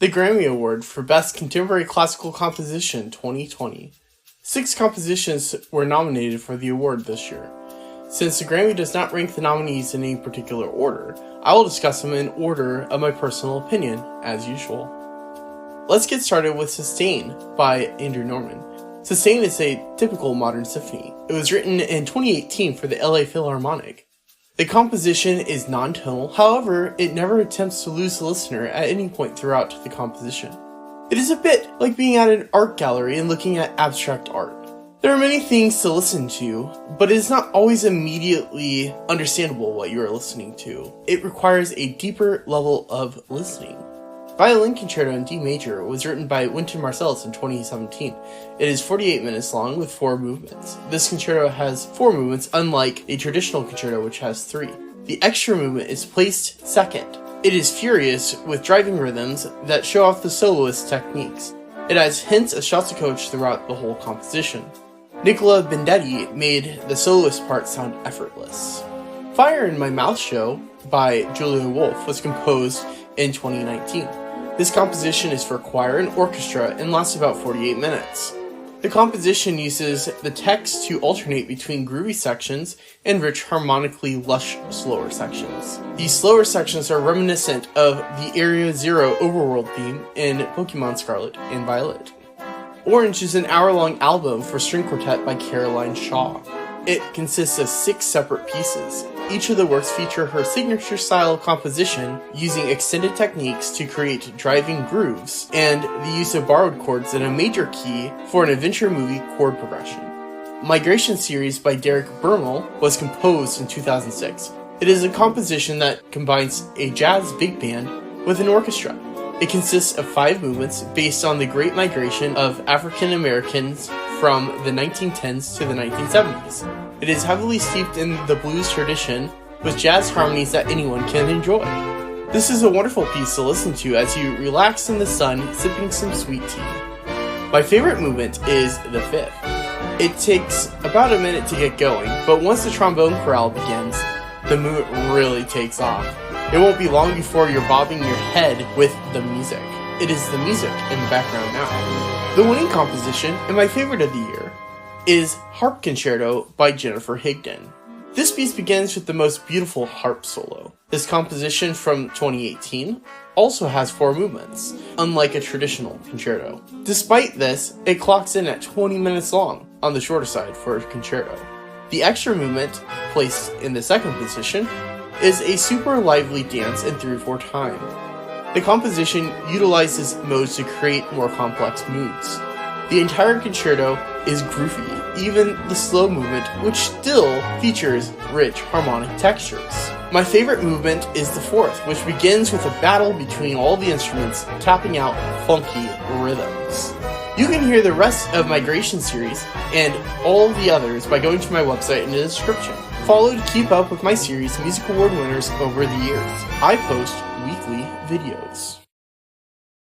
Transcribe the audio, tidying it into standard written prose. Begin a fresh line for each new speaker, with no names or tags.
The Grammy Award for Best Contemporary Classical Composition 2020. 6 compositions were nominated for the award this year. Since the Grammy does not rank the nominees in any particular order, I will discuss them in order of my personal opinion, as usual. Let's get started with Sustain by Andrew Norman. Sustain is a typical modern symphony. It was written in 2018 for the LA Philharmonic. The composition is non-tonal, however, it never attempts to lose the listener at any point throughout the composition. It is a bit like being at an art gallery and looking at abstract art. There are many things to listen to, but it is not always immediately understandable what you are listening to. It requires a deeper level of listening. Violin Concerto in D Major was written by Wynton Marsalis in 2017. It is 48 minutes long with 4 movements. This concerto has 4 movements, unlike a traditional concerto which has 3. The extra movement is placed second. It is furious with driving rhythms that show off the soloist's techniques. It has hints of Shostakovich throughout the whole composition. Nicola Bendetti made the soloist part sound effortless. Fire in My Mouth Show by Julia Wolf was composed in 2019. This composition is for choir and orchestra and lasts about 48 minutes. The composition uses the text to alternate between groovy sections and rich, harmonically lush, slower sections. These slower sections are reminiscent of the Area Zero overworld theme in Pokemon Scarlet and Violet. Orange is an hour-long album for string quartet by Caroline Shaw. It consists of 6 separate pieces. Each of the works feature her signature style of composition, using extended techniques to create driving grooves, and the use of borrowed chords in a major key for an adventure movie chord progression. Migration Series by Derek Bermel was composed in 2006. It is a composition that combines a jazz big band with an orchestra. It consists of 5 movements based on the Great Migration of African Americans from the 1910s to the 1970s. It is heavily steeped in the blues tradition with jazz harmonies that anyone can enjoy. This is a wonderful piece to listen to as you relax in the sun sipping some sweet tea. My favorite movement is the 5th. It takes about a minute to get going, but once the trombone chorale begins, the movement really takes off. It won't be long before you're bobbing your head with the music. It is the music in the background now. The winning composition, and my favorite of the year, is Harp Concerto by Jennifer Higdon. This piece begins with the most beautiful harp solo. This composition from 2018 also has 4 movements, unlike a traditional concerto. Despite this, it clocks in at 20 minutes long, on the shorter side for a concerto. The extra movement, placed in the second position, is a super lively dance in 3/4 time. The composition utilizes modes to create more complex moods. The entire concerto is groovy, even the slow movement, which still features rich harmonic textures. My favorite movement is the 4th, which begins with a battle between all the instruments tapping out funky rhythms. You can hear the rest of Migration Series and all of the others by going to my website in the description. Follow to keep up with my series Music Award winners over the years. I post weekly videos.